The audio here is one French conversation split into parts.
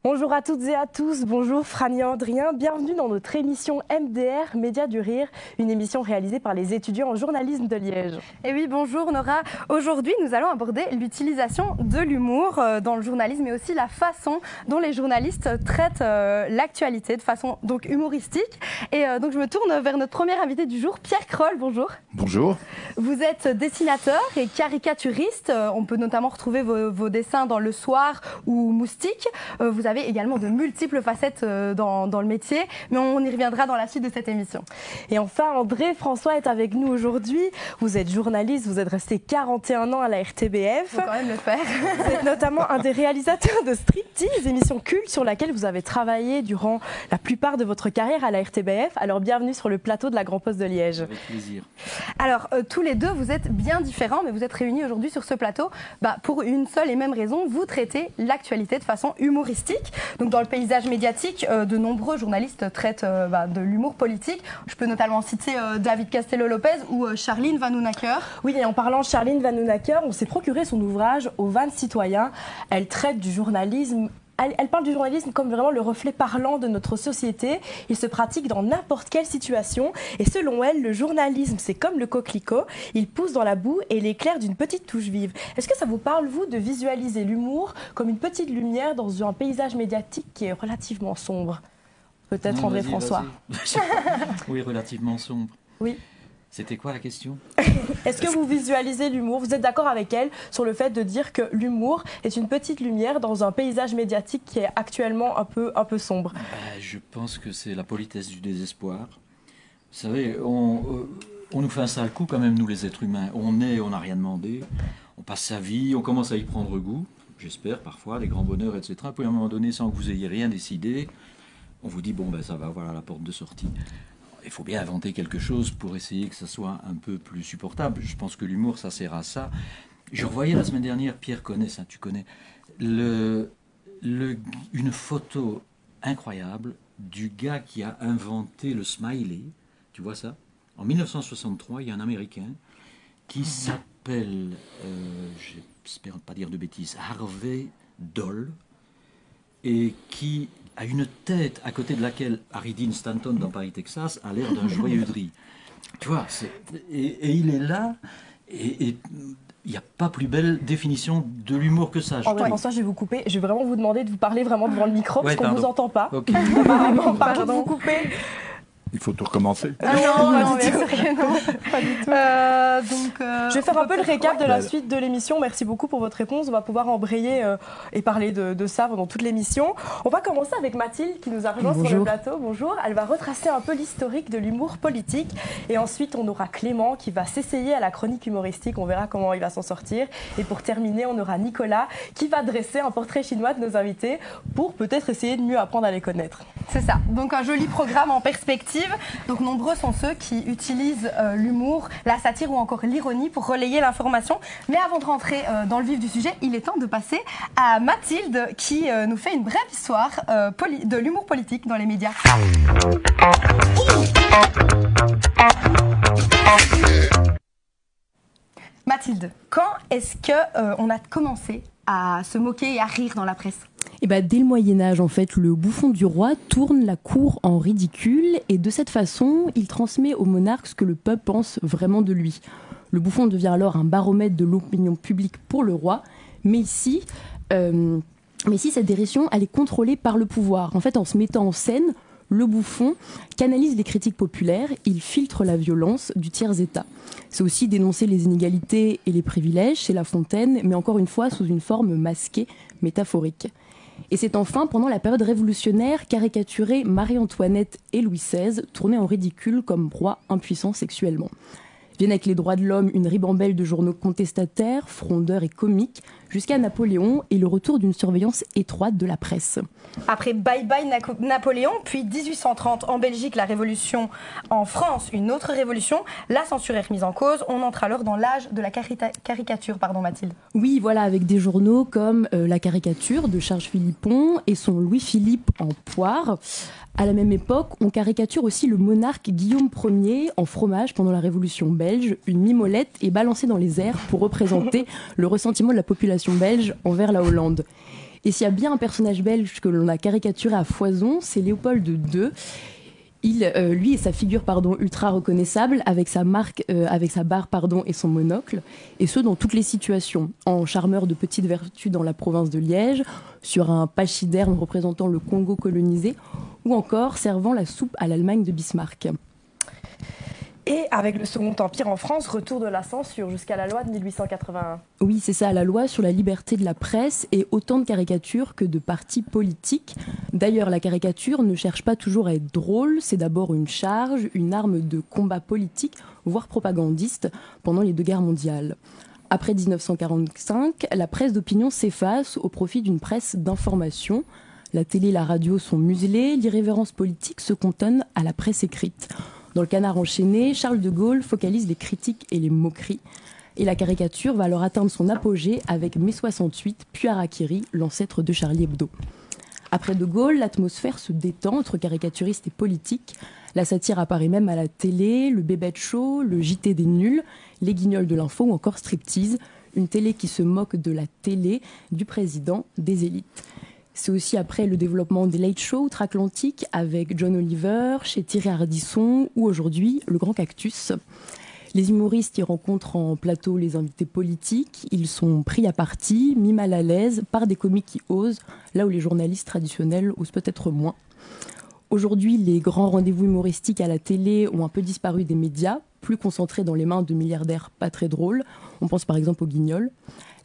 Bonjour à toutes et à tous, bonjour Franny Andrien, bienvenue dans notre émission MDR, Média du Rire, une émission réalisée par les étudiants en journalisme de Liège. Et oui, bonjour Nora. Aujourd'hui, nous allons aborder l'utilisation de l'humour dans le journalisme et aussi la façon dont les journalistes traitent l'actualité de façon donc humoristique. Et donc je me tourne vers notre premier invité du jour, Pierre Kroll, bonjour. Bonjour. Vous êtes dessinateur et caricaturiste, on peut notamment retrouver vos dessins dans Le Soir ou Moustique. Vous avez également de multiples facettes dans le métier, mais on y reviendra dans la suite de cette émission. Et enfin, André François est avec nous aujourd'hui. Vous êtes journaliste, vous êtes resté 41 ans à la RTBF. Faut quand même le faire. Vous êtes notamment un des réalisateurs de Striptease, émission culte sur laquelle vous avez travaillé durant la plupart de votre carrière à la RTBF. Alors bienvenue sur le plateau de la Grand Poste de Liège. Avec plaisir. Alors tous les deux, vous êtes bien différents, mais vous êtes réunis aujourd'hui sur ce plateau pour une seule et même raison, vous traitez l'actualité de façon humoristique. Donc dans le paysage médiatique, de nombreux journalistes traitent de l'humour politique. Je peux notamment citer David Castello-Lopez ou Charline Vanhoenacker. Oui, et en parlant de Charline Vanhoenacker, on s'est procuré son ouvrage Au vin de citoyen. Elle traite du journalisme. Elle parle du journalisme comme vraiment le reflet parlant de notre société. Il se pratique dans n'importe quelle situation. Et selon elle, le journalisme, c'est comme le coquelicot. Il pousse dans la boue et l'éclaire d'une petite touche vive. Est-ce que ça vous parle, vous, de visualiser l'humour comme une petite lumière dans un paysage médiatique qui est relativement sombre? Peut-être André François. Oui, relativement sombre. Oui. C'était quoi la question? Est-ce que vous visualisez l'humour? Vous êtes d'accord avec elle sur le fait de dire que l'humour est une petite lumière dans un paysage médiatique qui est actuellement un peu sombre? Je pense que c'est la politesse du désespoir. Vous savez, on nous fait un sale coup quand même, nous les êtres humains. On n'a rien demandé, on passe sa vie, on commence à y prendre goût, j'espère parfois, les grands bonheurs, etc. Puis à un moment donné, sans que vous ayez rien décidé, on vous dit, bon ben ça va, voilà la porte de sortie. Il faut bien inventer quelque chose pour essayer que ça soit un peu plus supportable. Je pense que l'humour, ça sert à ça. Je revoyais la semaine dernière, Pierre connaît ça, tu connais, une photo incroyable du gars qui a inventé le smiley. Tu vois ça? En 1963, il y a un Américain qui s'appelle, j'espère ne pas dire de bêtises, Harvey Dole, et qui a une tête à côté de laquelle Harry Dean Stanton dans Paris, Texas, a l'air d'un joyeux drille. Tu vois, et il est là, et il n'y a pas plus belle définition de l'humour que ça. André François, je vais vous couper. Je vais vraiment vous demander de vous parler vraiment devant le micro, parce qu'on ne vous entend pas. Okay. Pardon de vous couper. Il faut tout recommencer. Non, bien sûr que non. Pas du tout. Je vais faire un peu le récap de la suite de l'émission. Merci beaucoup pour votre réponse. On va pouvoir embrayer et parler de ça pendant toute l'émission. On va commencer avec Mathilde qui nous a rejoint sur le plateau. Bonjour. Elle va retracer un peu l'historique de l'humour politique. Et ensuite, on aura Clément qui va s'essayer à la chronique humoristique. On verra comment il va s'en sortir. Et pour terminer, on aura Nicolas qui va dresser un portrait chinois de nos invités pour peut-être essayer de mieux apprendre à les connaître. C'est ça. Donc un joli programme en perspective. Donc nombreux sont ceux qui utilisent l'humour, la satire ou encore l'ironie pour relayer l'information. Mais avant de rentrer dans le vif du sujet, il est temps de passer à Mathilde qui nous fait une brève histoire de l'humour politique dans les médias. Mathilde, quand est-ce qu'on a commencé à se moquer et à rire dans la presse? Dès le Moyen-Âge, en fait, le bouffon du roi tourne la cour en ridicule et de cette façon, il transmet au monarque ce que le peuple pense vraiment de lui. Le bouffon devient alors un baromètre de l'opinion publique pour le roi, mais ici, cette dérision, elle est contrôlée par le pouvoir. En fait, en se mettant en scène, le bouffon canalise les critiques populaires, il filtre la violence du tiers-état. C'est aussi dénoncer les inégalités et les privilèges, c'est La Fontaine, mais encore une fois sous une forme masquée, métaphorique. Et c'est enfin, pendant la période révolutionnaire, caricaturer Marie-Antoinette et Louis XVI, tournés en ridicule comme rois impuissants sexuellement. Viennent avec les droits de l'homme une ribambelle de journaux contestataires, frondeurs et comiques, jusqu'à Napoléon et le retour d'une surveillance étroite de la presse. Après Bye Bye Napoléon, puis 1830 en Belgique, la Révolution, en France, une autre révolution, la censure est remise en cause. On entre alors dans l'âge de la caricature, Mathilde. Oui, voilà, avec des journaux comme La Caricature de Charles Philippon et son Louis-Philippe en poire. À la même époque, on caricature aussi le monarque Guillaume Ier en fromage pendant la Révolution belge. Une mimolette est balancée dans les airs pour représenter le ressentiment de la population belge envers la Hollande. Et s'il y a bien un personnage belge que l'on a caricaturé à foison, c'est Léopold II. Lui et sa figure ultra reconnaissable avec sa barre et son monocle, et ce dans toutes les situations, en charmeur de petites vertus dans la province de Liège, sur un pachyderme représentant le Congo colonisé, ou encore servant la soupe à l'Allemagne de Bismarck. Et avec le Second Empire en France, retour de la censure jusqu'à la loi de 1881. Oui, c'est ça, la loi sur la liberté de la presse et autant de caricatures que de partis politiques. D'ailleurs, la caricature ne cherche pas toujours à être drôle, c'est d'abord une charge, une arme de combat politique, voire propagandiste, pendant les 2 guerres mondiales. Après 1945, la presse d'opinion s'efface au profit d'une presse d'information. La télé et la radio sont muselées, l'irrévérence politique se cantonne à la presse écrite. Dans le Canard enchaîné, Charles de Gaulle focalise les critiques et les moqueries. Et la caricature va alors atteindre son apogée avec Mai 68, puis Harakiri, l'ancêtre de Charlie Hebdo. Après de Gaulle, l'atmosphère se détend entre caricaturistes et politiques. La satire apparaît même à la télé, le Bébête Show, le JT des nuls, les Guignols de l'info ou encore Striptease, une télé qui se moque de la télé, du président, des élites. C'est aussi après le développement des late shows outre-Atlantique avec John Oliver, chez Thierry Ardisson ou aujourd'hui le Grand Cactus. Les humoristes y rencontrent en plateau les invités politiques. Ils sont pris à partie, mis mal à l'aise par des comiques qui osent, là où les journalistes traditionnels osent peut-être moins. Aujourd'hui, les grands rendez-vous humoristiques à la télé ont un peu disparu des médias, plus concentrés dans les mains de milliardaires pas très drôles. On pense par exemple aux Guignols.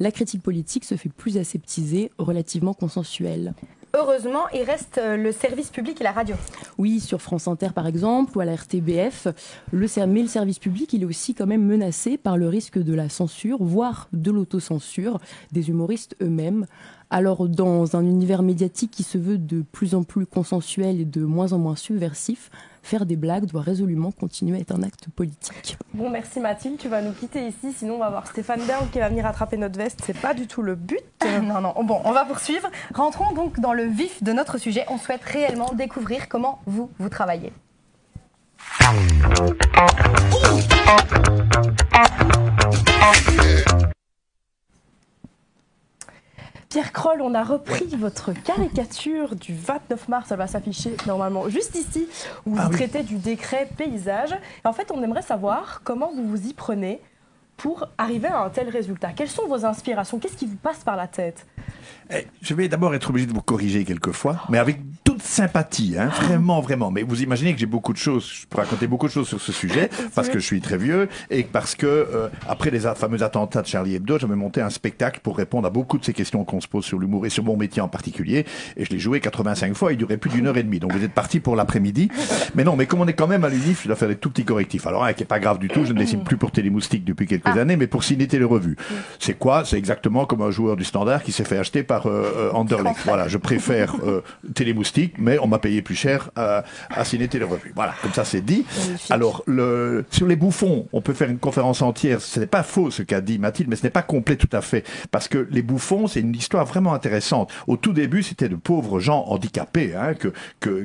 La critique politique se fait plus aseptisée, relativement consensuelle. Heureusement, il reste le service public et la radio. Oui, sur France Inter par exemple, ou à la RTBF. Mais le service public, il est aussi quand même menacé par le risque de la censure, voire de l'autocensure des humoristes eux-mêmes. Alors, dans un univers médiatique qui se veut de plus en plus consensuel et de moins en moins subversif, faire des blagues doit résolument continuer à être un acte politique. Bon, merci Mathilde, tu vas nous quitter ici, sinon on va voir Stéphane Bern qui va venir attraper notre veste, c'est pas du tout le but. Non, bon, on va poursuivre. Rentrons donc dans le vif de notre sujet. On souhaite réellement découvrir comment vous travaillez. Pierre Kroll, on a repris votre caricature du 29 mars, elle va s'afficher normalement juste ici, où vous traitez du décret paysage. Et en fait, on aimerait savoir comment vous vous y prenez pour arriver à un tel résultat. Quelles sont vos inspirations? Qu'est-ce qui vous passe par la tête? Je vais d'abord être obligé de vous corriger quelquefois, mais avec toute sympathie, hein, vraiment. Mais vous imaginez que j'ai beaucoup de choses, je peux raconter beaucoup de choses sur ce sujet, parce que je suis très vieux, et parce que après les fameux attentats de Charlie Hebdo, j'avais monté un spectacle pour répondre à beaucoup de ces questions qu'on se pose sur l'humour et sur mon métier en particulier, et je l'ai joué 85 fois, il durait plus d'1 heure et demie, donc vous êtes parti pour l'après-midi. Mais non, mais comme on est quand même à l'UNIF, je dois faire des tout petits correctifs. Alors, qui est pas grave du tout, je ne dessine plus pour Télémoustique depuis quelques années, mais pour Ciné Télérevue. C'est quoi? C'est exactement comme un joueur du Standard qui s'est fait acheter par Anderlecht. Voilà, je préfère Télémoustique, mais on m'a payé plus cher à Ciné Télérevue. Voilà, comme ça c'est dit. Magnifique. Alors, sur les bouffons, on peut faire une conférence entière. Ce n'est pas faux ce qu'a dit Mathilde, mais ce n'est pas complet tout à fait. Parce que les bouffons, c'est une histoire vraiment intéressante. Au tout début, c'était de pauvres gens handicapés, hein,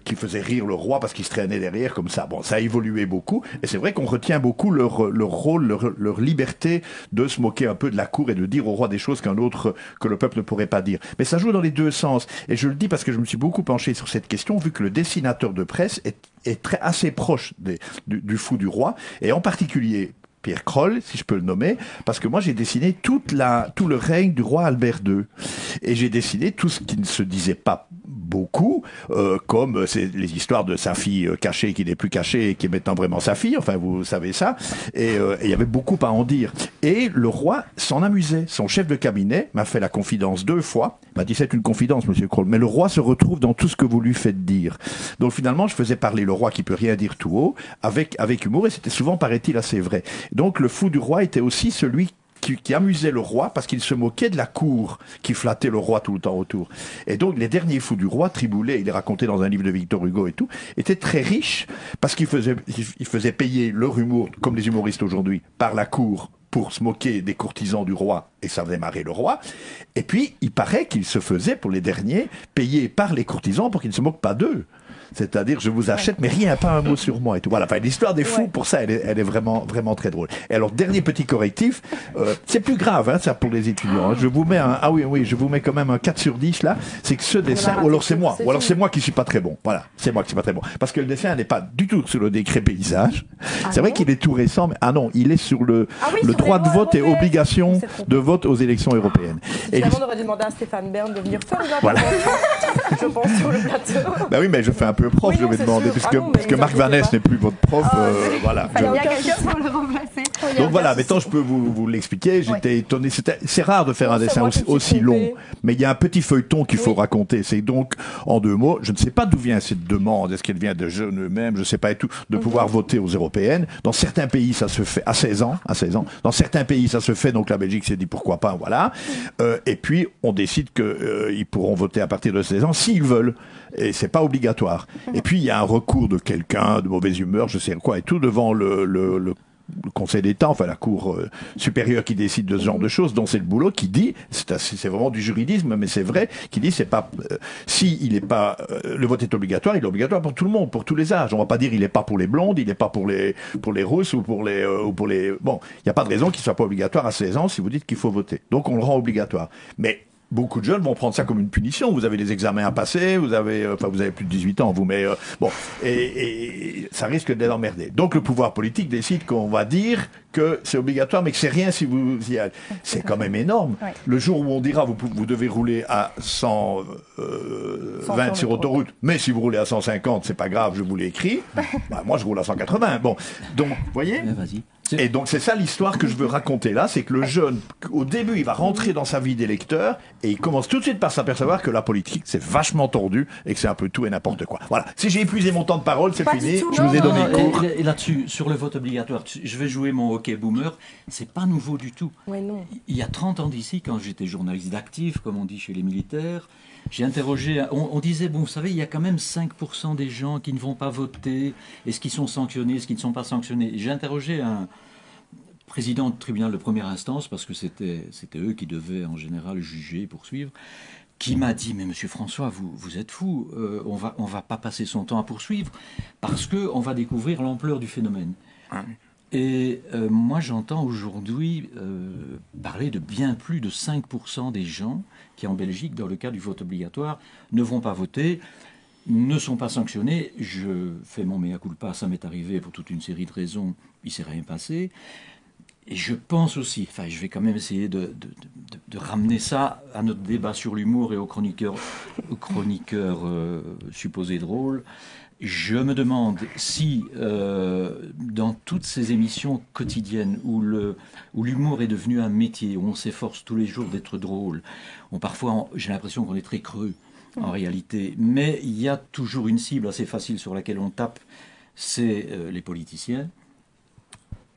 qui faisaient rire le roi parce qu'ils se traînaient derrière comme ça. Bon, ça a évolué beaucoup. Et c'est vrai qu'on retient beaucoup leur rôle, leur liberté de se moquer un peu de la cour et de dire au roi des choses que le peuple ne pourrait pas dire. Mais ça joue dans les deux sens. Et je le dis parce que je me suis beaucoup penché sur cette question, vu que le dessinateur de presse est assez proche du fou du roi, et en particulier Pierre Kroll, si je peux le nommer, parce que moi j'ai dessiné tout le règne du roi Albert II. Et j'ai dessiné tout ce qui ne se disait pas beaucoup, comme c'est les histoires de sa fille cachée qui n'est plus cachée et qui est maintenant vraiment sa fille, enfin vous savez ça, et il y avait beaucoup à en dire. Et le roi s'en amusait. Son chef de cabinet m'a fait la confidence 2 fois, il m'a dit c'est une confidence monsieur Kroll, mais le roi se retrouve dans tout ce que vous lui faites dire. Donc finalement je faisais parler le roi qui peut rien dire tout haut, avec humour, et c'était souvent, paraît-il, assez vrai. Donc le fou du roi était aussi celui qui amusait le roi parce qu'il se moquait de la cour qui flattait le roi tout le temps autour. Et donc les derniers fous du roi, Triboulet, il est raconté dans un livre de Victor Hugo et tout, étaient très riches parce qu'ils faisaient payer leur humour, comme les humoristes aujourd'hui, par la cour pour se moquer des courtisans du roi, et ça faisait marrer le roi. Et puis, il paraît qu'ils se faisaient, pour les derniers, payer par les courtisans pour qu'ils ne se moquent pas d'eux. C'est-à-dire, je vous achète, mais rien, pas un mot sur moi et tout. Voilà. Enfin, l'histoire des fous, pour ça, elle est vraiment, vraiment très drôle. Et alors, dernier petit correctif, c'est plus grave, ça, pour les étudiants. Je vous mets je vous mets quand même un 4 sur 10, là. C'est que ce dessin, ou alors c'est moi. Ou alors c'est moi qui suis pas très bon. Voilà. C'est moi qui suis pas très bon. Parce que le dessin n'est pas du tout sur le décret paysage. C'est vrai qu'il est tout récent, mais non, il est sur le droit de vote et obligation de vote aux élections européennes. Finalement, on aurait dû demander à Stéphane Bern de venir faire une intervention, je pense, sur le plateau. Bah oui, mais je fais un peu prof, je vais demander, puisque Marc Vanès n'est plus votre prof, voilà. Il y a quelqu'un pour le remplacer. Donc voilà, maintenant je peux vous l'expliquer, j'étais étonné, c'est rare de faire un dessin aussi long, mais il y a un petit feuilleton qu'il faut raconter, c'est donc, en 2 mots, je ne sais pas d'où vient cette demande, est-ce qu'elle vient de jeunes eux-mêmes, je ne sais pas et tout, de pouvoir voter aux européennes. Dans certains pays, ça se fait à 16 ans. Dans certains pays, ça se fait, donc la Belgique s'est dit pourquoi pas, voilà. Et puis, on décide qu'ils pourront voter à partir de 16 ans s'ils veulent. Et c'est pas obligatoire. Et puis, il y a un recours de quelqu'un, de mauvaise humeur, je sais quoi, et tout, devant le Conseil d'État, enfin la Cour supérieure qui décide de ce genre de choses, dont c'est le boulot, qui dit, c'est vraiment du juridisme, mais c'est vrai, qui dit, c'est pas, le vote est obligatoire, il est obligatoire pour tout le monde, pour tous les âges. On va pas dire il est pas pour les blondes, il est pas pour les rousses ou pour les, bon, il n'y a pas de raison qu'il soit pas obligatoire à 16 ans si vous dites qu'il faut voter. Donc on le rend obligatoire. Mais beaucoup de jeunes vont prendre ça comme une punition. Vous avez des examens à passer, vous avez plus de 18 ans, mais bon, et ça risque d'être emmerdé. Donc le pouvoir politique décide qu'on va dire que c'est obligatoire, mais que c'est rien si vous y allez. C'est quand même énorme. Ouais. Le jour où on dira vous devez rouler à 120 sur autoroute, mais si vous roulez à 150, c'est pas grave, je vous l'ai écrit. Moi je roule à 180. Bon, donc, vous voyez. Vas-y. Et donc c'est ça l'histoire que je veux raconter là, c'est que le jeune, au début, il va rentrer dans sa vie d'électeur et il commence tout de suite par s'apercevoir que la politique c'est vachement tordu et que c'est un peu tout et n'importe quoi. Voilà. Si j'ai épuisé mon temps de parole, c'est fini. Je vous ai donné cours. Et là-dessus, sur le vote obligatoire, je vais jouer mon hockey boomer. C'est pas nouveau du tout. Ouais, non. Il y a 30 ans d'ici, quand j'étais journaliste d'actif, comme on dit chez les militaires, j'ai interrogé, on disait, bon, vous savez, il y a quand même 5% des gens qui ne vont pas voter. Est-ce qu'ils sont sanctionnés, est-ce qu'ils ne sont pas sanctionnés? J'ai interrogé un président de tribunal de première instance, parce que c'était eux qui devaient en général juger et poursuivre, qui m'a dit, mais monsieur François, vous êtes fou, on va pas passer son temps à poursuivre, parce qu'on va découvrir l'ampleur du phénomène. Et moi, j'entends aujourd'hui parler de bien plus de 5% des gens qui, en Belgique, dans le cas du vote obligatoire, ne vont pas voter, ne sont pas sanctionnés. Je fais mon mea culpa, ça m'est arrivé pour toute une série de raisons, il ne s'est rien passé. Et je pense aussi, enfin, je vais quand même essayer de ramener ça à notre débat sur l'humour et aux chroniqueurs supposés drôles. Je me demande si, dans toutes ces émissions quotidiennes où l'humour est devenu un métier, où on s'efforce tous les jours d'être drôle, parfois j'ai l'impression qu'on est très creux en réalité, mais il y a toujours une cible assez facile sur laquelle on tape, c'est les politiciens.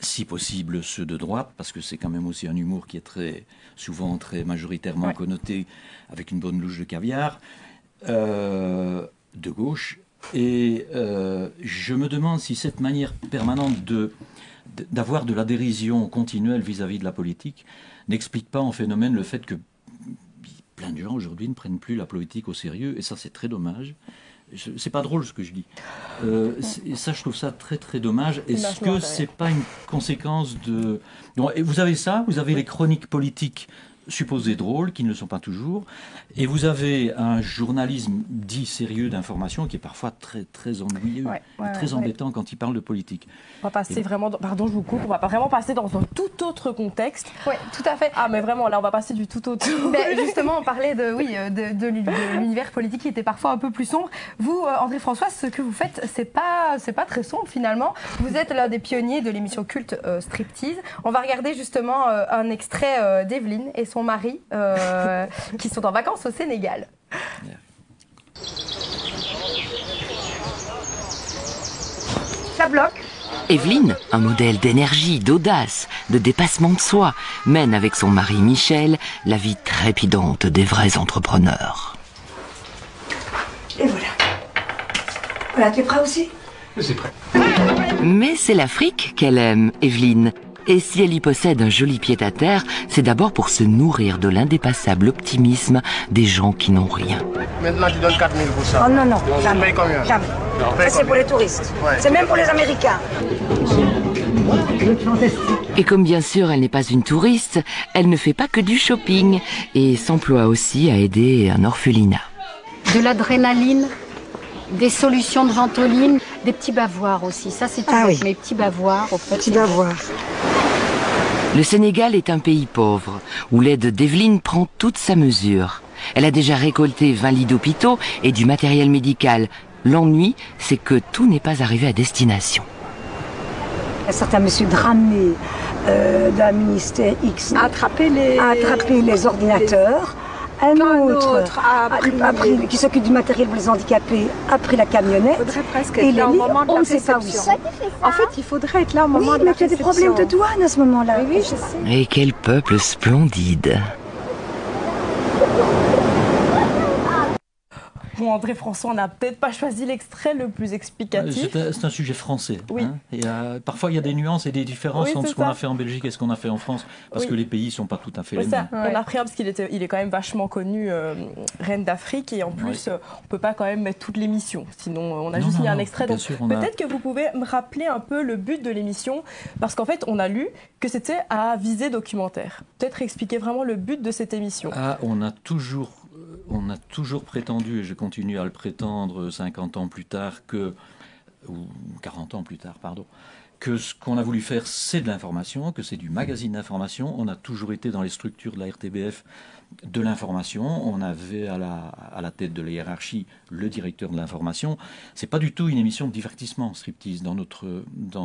Si possible ceux de droite, parce que c'est quand même aussi un humour qui est souvent très majoritairement connoté avec une bonne louche de caviar, de gauche. Et je me demande si cette manière permanente d'avoir de la dérision continuelle vis-à-vis de la politique n'explique pas en phénomène le fait que plein de gens aujourd'hui ne prennent plus la politique au sérieux, et ça c'est très dommage. C'est pas drôle ce que je dis. Ça, je trouve ça très très dommage. Est-ce que c'est pas une conséquence de... Donc, vous avez ça, vous avez les chroniques politiques supposées drôles, qui ne le sont pas toujours, et vous avez un journalisme dit sérieux d'information qui est parfois très très ennuyeux, très embêtant quand il parle de politique. On va passer vraiment, pardon je vous coupe, on va vraiment passer dans un tout autre contexte. Oui, tout à fait. Ah mais vraiment, là on va passer du tout autre. Mais justement, on parlait de l'univers politique qui était parfois un peu plus sombre. Vous, André François, ce que vous faites, c'est pas très sombre finalement. Vous êtes l'un des pionniers de l'émission culte Striptease. On va regarder justement un extrait d'Evelyne et son mari qui sont en vacances au Sénégal. Ça bloque. Evelyne, un modèle d'énergie, d'audace, de dépassement de soi, mène avec son mari Michel la vie trépidante des vrais entrepreneurs. Et voilà. Voilà, tu es prêt aussi? Je suis prêt. Mais c'est l'Afrique qu'elle aime, Evelyne. Et si elle y possède un joli pied-à-terre, c'est d'abord pour se nourrir de l'indépassable optimisme des gens qui n'ont rien. Maintenant, tu donnes 4 000 pour ça. Oh non, non, Donc, jamais. tu payes combien? Jamais. Ça, c'est pour les touristes. Ouais. C'est même pour les Américains. Et comme bien sûr elle n'est pas une touriste, elle ne fait pas que du shopping et s'emploie aussi à aider un orphelinat. De l'adrénaline, des solutions de ventoline, des petits bavoirs aussi. Ça, c'est tout. Oui. Mes petits bavoirs. Au fait, Petit d'avoir. Le Sénégal est un pays pauvre, où l'aide d'Evelyne prend toute sa mesure. Elle a déjà récolté 20 lits d'hôpitaux et du matériel médical. L'ennui, c'est que tout n'est pas arrivé à destination. Un certain monsieur Dramé d'un ministère X a attrapé les ordinateurs. Un autre qui s'occupe du matériel pour les handicapés a pris la camionnette. Il faudrait presque et être là au moment de la on ne sait pas où ils réception. sont. En fait, il faudrait être là au moment de la mais tu as des réception. problèmes de douane à ce moment-là. Oui, je sais. Et quel peuple splendide! Bon, André François, on n'a peut-être pas choisi l'extrait le plus explicatif. C'est un sujet français. Oui. Hein, et, parfois, il y a des nuances et des différences Oui, entre c'est ce qu'on ça. a fait en Belgique et ce qu'on a fait en France, parce Oui. que les pays ne sont pas tout à fait les Ça, mêmes. on a pris un parce qu'il est quand même vachement connu, reine d'Afrique, et en plus, on peut pas quand même mettre toute l'émission. Sinon, on a Non, juste non, mis un non, extrait. bien Donc, sûr, on a- peut-être que vous pouvez me rappeler un peu le but de l'émission, parce qu'en fait, on a lu que c'était à visée documentaire. Peut-être expliquer vraiment le but de cette émission. Ah, on a toujours prétendu, et je continue à le prétendre 50 ans plus tard, ou 40 ans plus tard, pardon, que ce qu'on a voulu faire, c'est de l'information, que c'est du magazine d'information. On a toujours été dans les structures de la RTBF de l'information. On avait à la tête de la hiérarchie le directeur de l'information. C'est pas du tout une émission de divertissement, Striptease, dans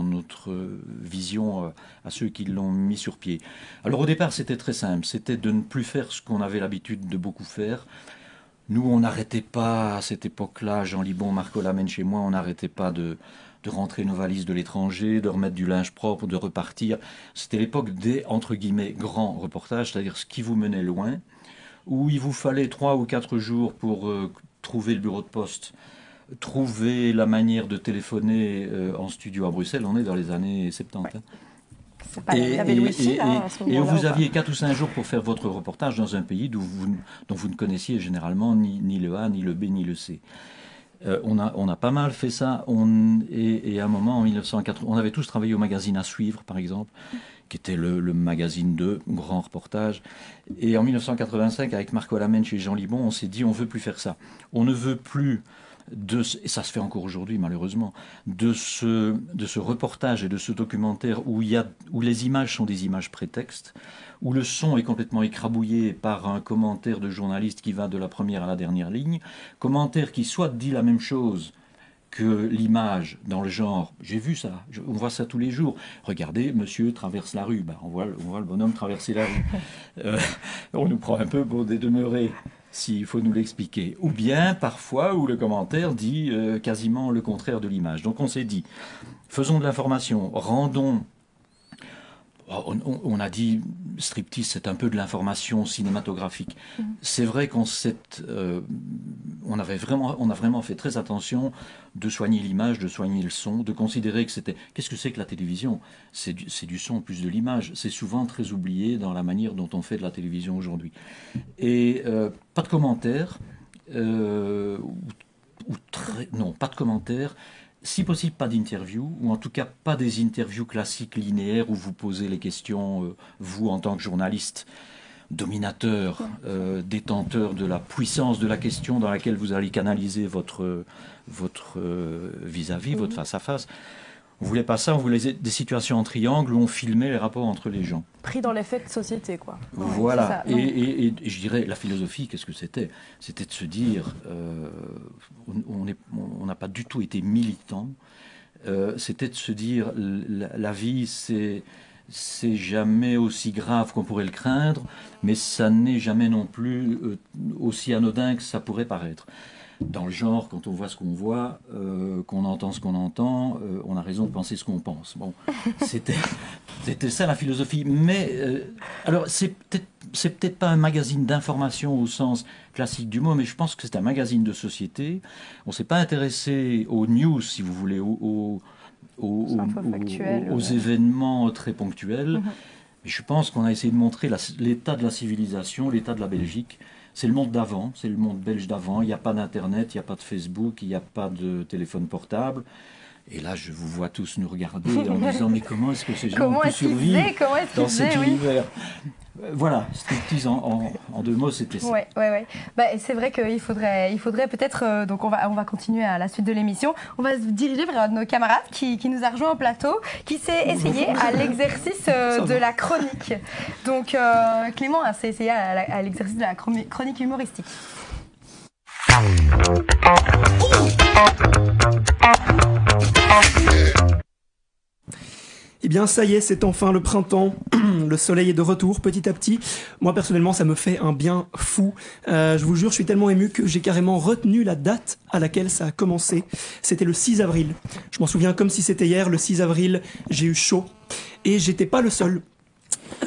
notre vision à ceux qui l'ont mis sur pied. Alors au départ, c'était très simple. C'était de ne plus faire ce qu'on avait l'habitude de beaucoup faire. Nous, on n'arrêtait pas, à cette époque-là, Jean Libon, Marco Lamène chez moi, on n'arrêtait pas de rentrer nos valises de l'étranger, de remettre du linge propre, de repartir. C'était l'époque des, entre guillemets, grands reportages, c'est-à-dire ce qui vous menait loin, où il vous fallait 3 ou 4 jours pour trouver le bureau de poste, trouver la manière de téléphoner en studio à Bruxelles. On est dans les années 70. Pas, il y avait le wifi, là, à ce et moment-là, vous ou pas aviez 4 ou 5 jours pour faire votre reportage dans un pays dont vous ne connaissiez généralement ni le A, ni le B, ni le C. On a pas mal fait ça. Et à un moment, en 1980, on avait tous travaillé au magazine À Suivre, par exemple, qui était le magazine de grand reportage. Et en 1985, avec Marco Lamène chez Jean Libon, on s'est dit, on ne veut plus faire ça. On ne veut plus... et ça se fait encore aujourd'hui malheureusement, de ce reportage et de ce documentaire où les images sont des images prétextes, où le son est complètement écrabouillé par un commentaire de journaliste qui va de la première à la dernière ligne, commentaire qui soit dit la même chose que l'image dans le genre, j'ai vu ça, on voit ça tous les jours, regardez, monsieur traverse la rue, on voit le bonhomme traverser la rue, on nous prend un peu pour des demeurés, s'il faut nous l'expliquer. Ou bien, parfois, où le commentaire dit quasiment le contraire de l'image. Donc on s'est dit, faisons de l'information, rendons... On a dit, Striptease, c'est un peu de l'information cinématographique. C'est vrai qu'on a vraiment fait très attention de soigner l'image, de soigner le son, de considérer que c'était... Qu'est-ce que c'est que la télévision ? C'est du son plus de l'image. C'est souvent très oublié dans la manière dont on fait de la télévision aujourd'hui. Et pas de commentaires, non, pas de commentaires. Si possible, pas d'interview, ou en tout cas pas des interviews classiques linéaires où vous posez les questions, vous en tant que journaliste, dominateur, détenteur de la puissance de la question dans laquelle vous allez canaliser votre vis-à-vis, votre face-à-face. On voulait pas ça, on voulait des situations en triangle où on filmait les rapports entre les gens. Pris dans l'effet de société, quoi. Voilà. Et je dirais, la philosophie, qu'est-ce que c'était ? C'était de se dire, on n'a pas du tout été militant. C'était de se dire, la vie, c'est jamais aussi grave qu'on pourrait le craindre, mais ça n'est jamais non plus aussi anodin que ça pourrait paraître. Dans le genre, quand on voit ce qu'on voit, qu'on entend ce qu'on entend, on a raison de penser ce qu'on pense. Bon, c'était ça la philosophie. Mais alors, c'est peut-être pas un magazine d'information au sens classique du mot, mais je pense que c'est un magazine de société. On s'est pas intéressé aux news, si vous voulez, aux événements très ponctuels. Mais je pense qu'on a essayé de montrer l'état de la civilisation, l'état de la Belgique. C'est le monde d'avant, c'est le monde belge d'avant. Il n'y a pas d'Internet, il n'y a pas de Facebook, il n'y a pas de téléphone portable. Et là, je vous vois tous nous regarder en disant mais comment est-ce que ces gens ont pu survivre dans cet univers? Voilà, striptease en 2 mots, c'était ça. Ouais. Bah, c'est vrai qu'il faudrait peut-être, donc on va continuer à la suite de l'émission. On va se diriger vers un de nos camarades qui nous a rejoint en plateau, qui s'est essayé à l'exercice de la chronique. Donc Clément s'est essayé à l'exercice de la chronique humoristique. Eh bien, ça y est, c'est enfin le printemps. Le soleil est de retour petit à petit. Moi, personnellement, ça me fait un bien fou. Je vous jure, je suis tellement ému que j'ai carrément retenu la date à laquelle ça a commencé. C'était le 6 avril. Je m'en souviens comme si c'était hier. Le 6 avril, j'ai eu chaud. Et j'étais pas le seul.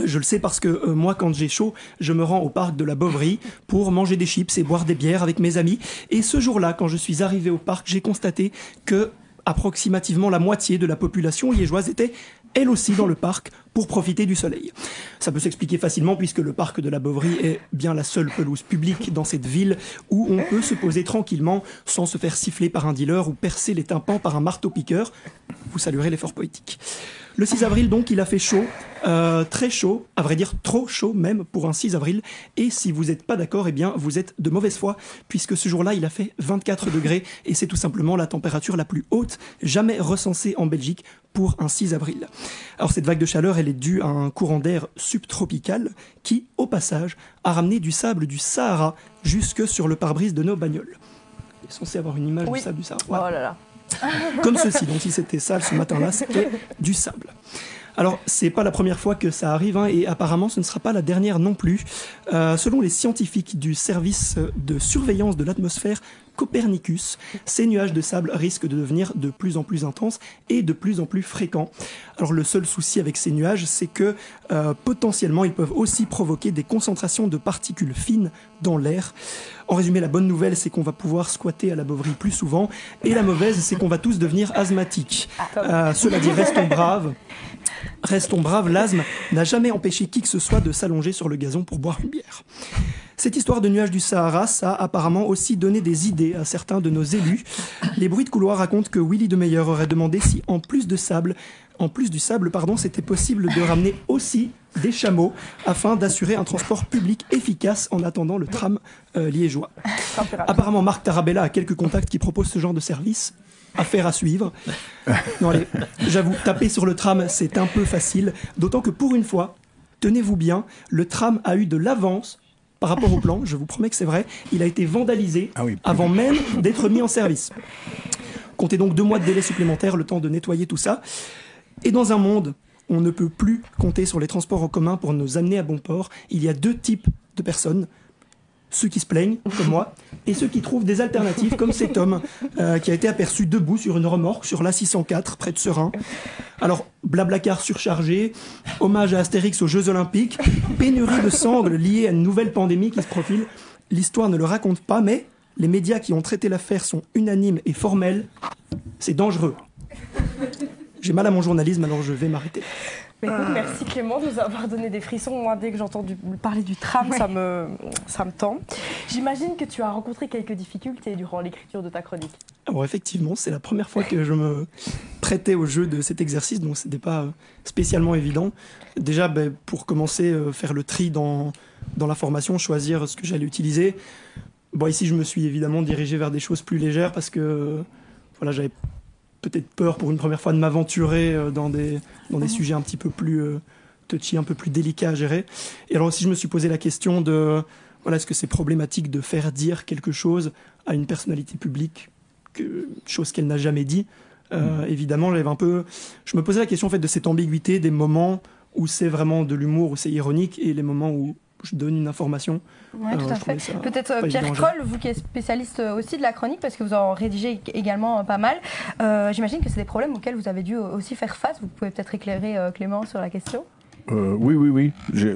Je le sais parce que moi, quand j'ai chaud, je me rends au parc de la Boverie pour manger des chips et boire des bières avec mes amis. Et ce jour-là, quand je suis arrivé au parc, j'ai constaté que approximativement la moitié de la population liégeoise était elle aussi dans le parc pour profiter du soleil. Ça peut s'expliquer facilement puisque le parc de la Boverie est bien la seule pelouse publique dans cette ville où on peut se poser tranquillement sans se faire siffler par un dealer ou percer les tympans par un marteau-piqueur. Vous saluerez l'effort poétique. Le 6 avril, donc, il a fait chaud, très chaud, à vrai dire trop chaud même pour un 6 avril. Et si vous n'êtes pas d'accord, eh bien, vous êtes de mauvaise foi, puisque ce jour-là, il a fait 24 degrés, et c'est tout simplement la température la plus haute jamais recensée en Belgique pour un 6 avril. Alors cette vague de chaleur, elle est due à un courant d'air subtropical qui, au passage, a ramené du sable du Sahara jusque sur le pare-brise de nos bagnoles. Il est censé avoir une image du sable du Sahara. Oh là là. Comme ceci, donc si c'était sale ce matin-là, c'était du sable. Alors, c'est pas la première fois que ça arrive, et apparemment ce ne sera pas la dernière non plus. Selon les scientifiques du service de surveillance de l'atmosphère Copernicus, ces nuages de sable risquent de devenir de plus en plus intenses et de plus en plus fréquents. Alors le seul souci avec ces nuages, c'est que potentiellement ils peuvent aussi provoquer des concentrations de particules fines dans l'air. En résumé, la bonne nouvelle, c'est qu'on va pouvoir squatter à la Boverie plus souvent, et la mauvaise, c'est qu'on va tous devenir asthmatiques. Cela dit, restons braves. Restons braves, l'asthme n'a jamais empêché qui que ce soit de s'allonger sur le gazon pour boire une bière. Cette histoire de nuages du Sahara, ça a apparemment aussi donné des idées à certains de nos élus. Les bruits de couloir racontent que Willy de Meyer aurait demandé si, en plus du sable, c'était possible de ramener aussi des chameaux afin d'assurer un transport public efficace en attendant le tram liégeois. Apparemment, Marc Tarabella a quelques contacts qui proposent ce genre de service. Affaire à suivre. Non, allez, j'avoue, taper sur le tram, c'est un peu facile. D'autant que pour une fois, tenez-vous bien, le tram a eu de l'avance par rapport au plan. Je vous promets que c'est vrai. Il a été vandalisé avant même d'être mis en service. Comptez donc 2 mois de délai supplémentaire, le temps de nettoyer tout ça. Et dans un monde où on ne peut plus compter sur les transports en commun pour nous amener à bon port, il y a 2 types de personnes. Ceux qui se plaignent, comme moi, et ceux qui trouvent des alternatives, comme cet homme qui a été aperçu debout sur une remorque sur l'A604, près de Seraing. Alors, Blablacar surchargé, hommage à Astérix aux Jeux Olympiques, pénurie de sangles liée à une nouvelle pandémie qui se profile. L'histoire ne le raconte pas, mais les médias qui ont traité l'affaire sont unanimes et formels. C'est dangereux. J'ai mal à mon journalisme, alors je vais m'arrêter. Écoute, merci Clément de nous avoir donné des frissons. Moi, dès que j'ai entendu parler du tram, ça me tend. J'imagine que tu as rencontré quelques difficultés durant l'écriture de ta chronique. Alors effectivement, c'est la première fois que je me prêtais au jeu de cet exercice, donc c'était pas spécialement évident. Déjà, pour commencer, faire le tri dans la formation, choisir ce que j'allais utiliser. Bon, ici, je me suis évidemment dirigé vers des choses plus légères parce que voilà, j'avais peut-être peur pour une première fois de m'aventurer dans des sujets un petit peu plus touchy, un peu plus délicats à gérer. Et alors aussi, je me suis posé la question de, voilà, est-ce que c'est problématique de faire dire quelque chose à une personnalité publique, chose qu'elle n'a jamais dit. Évidemment, je me posais la question en fait de cette ambiguïté des moments où c'est vraiment de l'humour, où c'est ironique, et les moments où je donne une information. Oui, tout à fait. Peut-être Pierre Kroll, vous qui êtes spécialiste aussi de la chronique, parce que vous en rédigez également pas mal, j'imagine que c'est des problèmes auxquels vous avez dû aussi faire face. Vous pouvez peut-être éclairer Clément sur la question. Oui.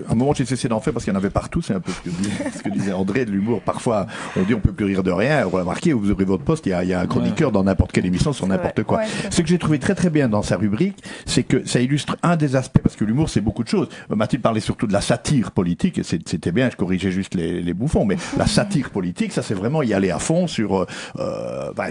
À un moment, j'ai cessé d'en faire parce qu'il y en avait partout. C'est un peu ce que disait André de l'humour. Parfois, on dit on peut plus rire de rien. Remarquez, vous aurez votre poste, il y a un chroniqueur dans n'importe quelle émission sur n'importe quoi. Ce que j'ai trouvé très très bien dans sa rubrique, c'est que ça illustre un des aspects, parce que l'humour, c'est beaucoup de choses. Mathilde parlait surtout de la satire politique, et c'était bien, je corrigeais juste les bouffons, mais la satire politique, ça c'est vraiment y aller à fond sur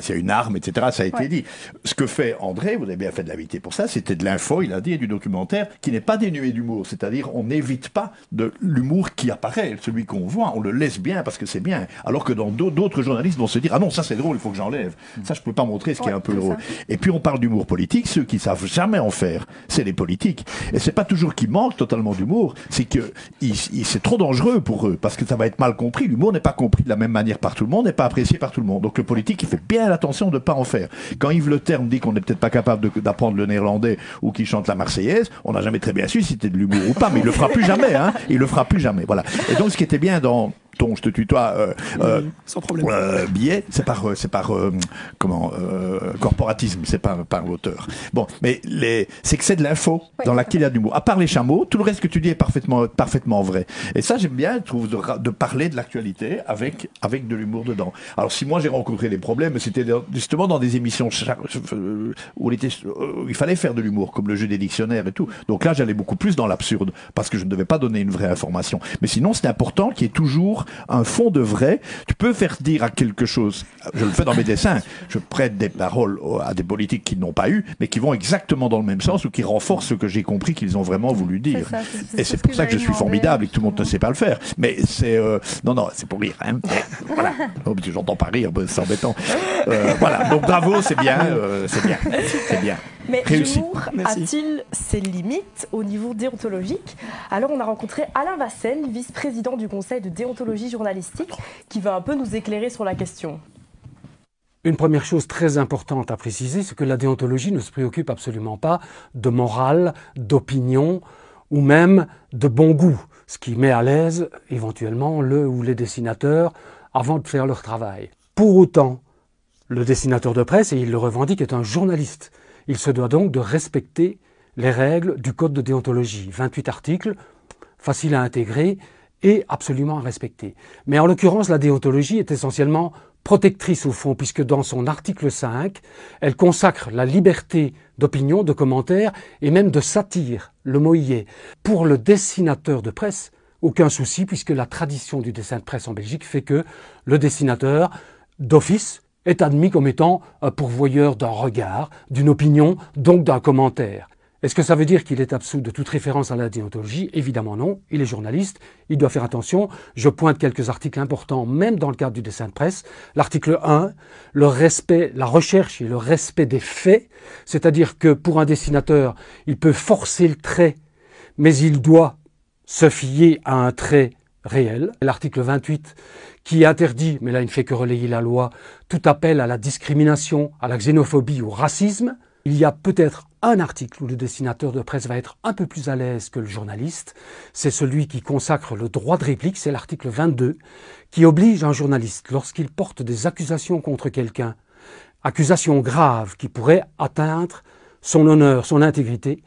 s'il y a une arme, etc. Ça a été dit. Ce que fait André, vous avez bien fait de l'inviter pour ça, c'était de l'info, il a dit, et du documentaire, qui n'est pas dénué d'humour. C'est-à-dire, on n'évite pas de l'humour qui apparaît, celui qu'on voit, on le laisse bien parce que c'est bien. Alors que dans d'autres journalistes vont se dire, ah non, ça c'est drôle, il faut que j'enlève. Ça, je peux pas montrer ce qui est un peu drôle. Et puis on parle d'humour politique, ceux qui savent jamais en faire, c'est les politiques. Et c'est pas toujours qu'ils manquent totalement d'humour, c'est que c'est trop dangereux pour eux, parce que ça va être mal compris. L'humour n'est pas compris de la même manière par tout le monde, n'est pas apprécié par tout le monde. Donc le politique, il fait bien attention de pas en faire. Quand Yves Le Terme dit qu'on n'est peut-être pas capable d'apprendre le néerlandais ou qu'il chante la Marseillaise, on n'a jamais très bien su si c'était de l'humour ou pas, mais il le fera plus jamais, hein. Il le fera plus jamais, voilà. Et donc, ce qui était bien dans je te tutoie, sans problème. Billet, c'est par corporatisme, c'est pas par auteur. Bon, mais c'est que c'est de l'info dans laquelle il y a de l'humour. À part les chameaux, tout le reste que tu dis est parfaitement vrai. Et ça, j'aime bien, je trouve, de parler de l'actualité avec de l'humour dedans. Alors, si moi j'ai rencontré des problèmes, c'était justement dans des émissions où il fallait faire de l'humour, comme le jeu des dictionnaires et tout. Donc là, j'allais beaucoup plus dans l'absurde, parce que je ne devais pas donner une vraie information. Mais sinon, c'est important qu'il y ait toujours un fond de vrai. Tu peux faire dire à quelque chose, je le fais dans mes dessins, je prête des paroles à des politiques qui n'ont pas eu, mais qui vont exactement dans le même sens ou qui renforcent ce que j'ai compris qu'ils ont vraiment voulu dire. Et c'est pour ça que je suis formidable et que tout le monde ne sait pas le faire. Mais c'est... non, c'est pour rire. Hein. Voilà. Oh, j'entends pas rire, c'est embêtant. Voilà, donc bravo, c'est bien. C'est bien. Mais l'humour a-t-il ses limites au niveau déontologique? Alors on a rencontré Alain Vassen, vice-président du Conseil de déontologie journalistique, qui va un peu nous éclairer sur la question. Une première chose très importante à préciser, c'est que la déontologie ne se préoccupe absolument pas de morale, d'opinion ou même de bon goût, ce qui met à l'aise éventuellement le ou les dessinateurs avant de faire leur travail. Pour autant, le dessinateur de presse, et il le revendique, est un journaliste. Il se doit donc de respecter les règles du code de déontologie. 28 articles, faciles à intégrer et absolument à respecter. Mais en l'occurrence, la déontologie est essentiellement protectrice au fond, puisque dans son article 5, elle consacre la liberté d'opinion, de commentaire et même de satire, le mot y est. Pour le dessinateur de presse, aucun souci, puisque la tradition du dessin de presse en Belgique fait que le dessinateur, d'office, est admis comme étant un pourvoyeur d'un regard, d'une opinion, donc d'un commentaire. Est-ce que ça veut dire qu'il est absous de toute référence à la déontologie? Évidemment non, il est journaliste, il doit faire attention. Je pointe quelques articles importants, même dans le cadre du dessin de presse. L'article 1, le respect, la recherche et le respect des faits, c'est-à-dire que pour un dessinateur, il peut forcer le trait, mais il doit se fier à un trait réel. L'article 28 qui interdit, mais là il ne fait que relayer la loi, tout appel à la discrimination, à la xénophobie ou au racisme. Il y a peut-être un article où le dessinateur de presse va être un peu plus à l'aise que le journaliste. C'est celui qui consacre le droit de réplique, c'est l'article 22, qui oblige un journaliste, lorsqu'il porte des accusations contre quelqu'un, accusations graves qui pourraient atteindre son honneur, son intégrité,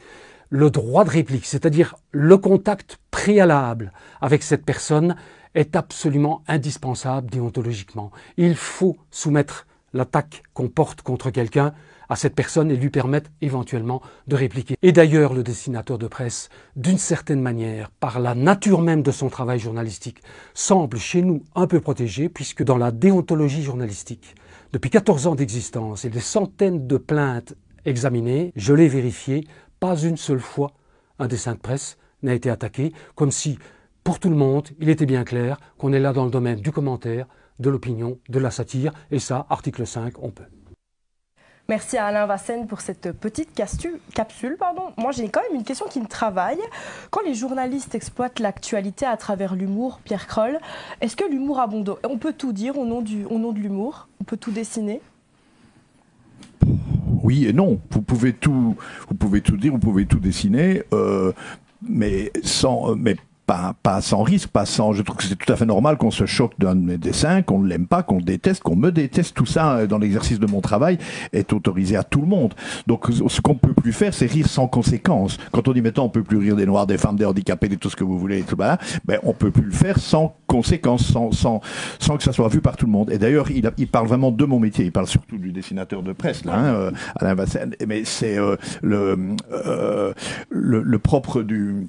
le droit de réplique, c'est-à-dire le contact préalable avec cette personne, est absolument indispensable déontologiquement. Il faut soumettre l'attaque qu'on porte contre quelqu'un à cette personne et lui permettre éventuellement de répliquer. Et d'ailleurs, le dessinateur de presse, d'une certaine manière, par la nature même de son travail journalistique, semble chez nous un peu protégé, puisque dans la déontologie journalistique, depuis 14 ans d'existence et des centaines de plaintes examinées, je l'ai vérifié, pas une seule fois un dessin de presse n'a été attaqué, comme si, pour tout le monde, il était bien clair qu'on est là dans le domaine du commentaire, de l'opinion, de la satire, et ça, article 5, on peut. Merci à Alain Vassen pour cette petite capsule. Moi, j'ai quand même une question qui me travaille. Quand les journalistes exploitent l'actualité à travers l'humour, Pierre Kroll, est-ce que l'humour a bon dos? On peut tout dire au nom de l'humour? On peut tout dessiner? Oui et non. Vous pouvez tout dire, vous pouvez tout dessiner, mais pas sans risque, pas sans. Je trouve que c'est tout à fait normal qu'on se choque d'un de mes dessins, qu'on ne l'aime pas, qu'on le déteste, qu'on me déteste. Tout ça, dans l'exercice de mon travail, est autorisé à tout le monde. Donc, ce qu'on peut plus faire, c'est rire sans conséquence. Quand on dit maintenant, on peut plus rire des noirs, des femmes, des handicapés, de tout ce que vous voulez, et tout ça, ben, on peut plus le faire sans conséquence, sans que ça soit vu par tout le monde. Et d'ailleurs, il parle vraiment de mon métier. Il parle surtout du dessinateur de presse, là, Alain Vassen. Mais c'est le propre du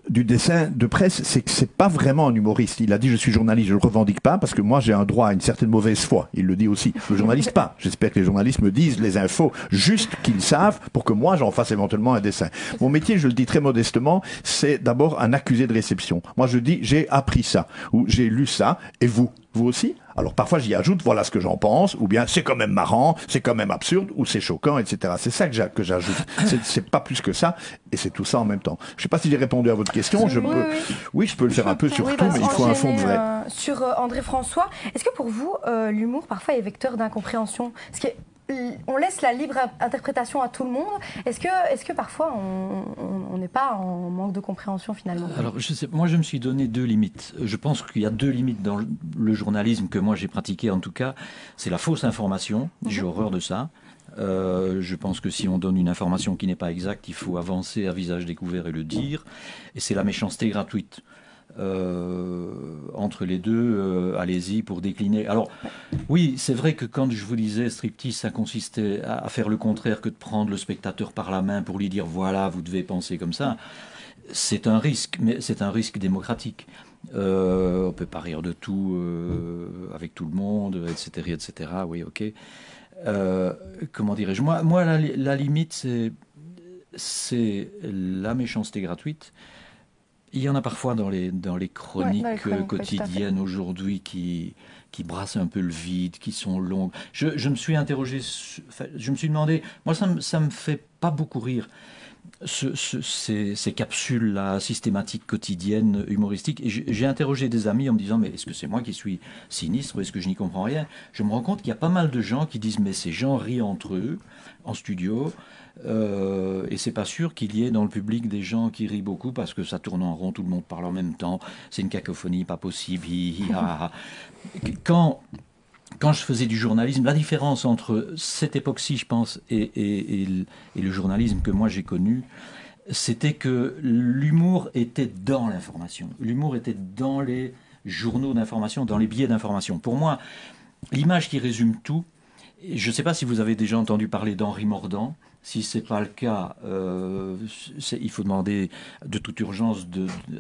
dessin de presse, c'est que c'est pas vraiment un humoriste. Il a dit je suis journaliste, je le revendique pas parce que moi j'ai un droit à une certaine mauvaise foi. Il le dit aussi. Le journaliste pas. J'espère que les journalistes me disent les infos juste qu'ils savent pour que moi j'en fasse éventuellement un dessin. Mon métier, je le dis très modestement, c'est d'abord un accusé de réception. Moi je dis j'ai appris ça ou j'ai lu ça et vous aussi. Alors parfois j'y ajoute voilà ce que j'en pense, ou bien c'est quand même marrant, c'est quand même absurde, ou c'est choquant, etc. C'est ça que j'ajoute. C'est pas plus que ça, et c'est tout ça en même temps. Je sais pas si j'ai répondu à votre question. Je peux le faire un peu sur tout, mais il faut un fond de vrai. Sur André François, est-ce que pour vous l'humour parfois est vecteur d'incompréhension? Parce qu'on laisse la libre interprétation à tout le monde. Est-ce que parfois on n'est pas en manque de compréhension finalement? Alors, moi, je me suis donné 2 limites. Je pense qu'il y a 2 limites dans le journalisme que moi j'ai pratiqué en tout cas. C'est la fausse information. J'ai horreur de ça. Je pense que si on donne une information qui n'est pas exacte, il faut avancer à visage découvert et le dire. Et c'est la méchanceté gratuite. Entre les deux, allez-y pour décliner. Alors, oui, c'est vrai que quand je vous disais striptease, ça consistait à faire le contraire que de prendre le spectateur par la main pour lui dire voilà, vous devez penser comme ça. C'est un risque, mais c'est un risque démocratique. On peut pas rire de tout avec tout le monde, etc., etc. Oui, ok. Comment dirais-je? Moi, la limite, c'est la méchanceté gratuite. Il y en a parfois dans les chroniques, quotidiennes aujourd'hui qui brassent un peu le vide, qui sont longues. Je me suis interrogé, je me suis demandé, moi ça me fait pas beaucoup rire, ces capsules-là systématiques, quotidiennes, humoristiques. Et j'ai interrogé des amis en me disant, mais est-ce que c'est moi qui suis sinistre ou est-ce que je n'y comprends rien? Je me rends compte qu'il y a pas mal de gens qui disent, mais ces gens rient entre eux, en studio, et c'est pas sûr qu'il y ait dans le public des gens qui rient beaucoup parce que ça tourne en rond, tout le monde parle en même temps, c'est une cacophonie pas possible. Quand je faisais du journalisme, la différence entre cette époque-ci, je pense, et le journalisme que moi j'ai connu, c'était que l'humour était dans l'information. L'humour était dans les journaux d'information, dans les billets d'information. Pour moi, l'image qui résume tout, je ne sais pas si vous avez déjà entendu parler d'Henri Mordant. Si ce n'est pas le cas, il faut demander de toute urgence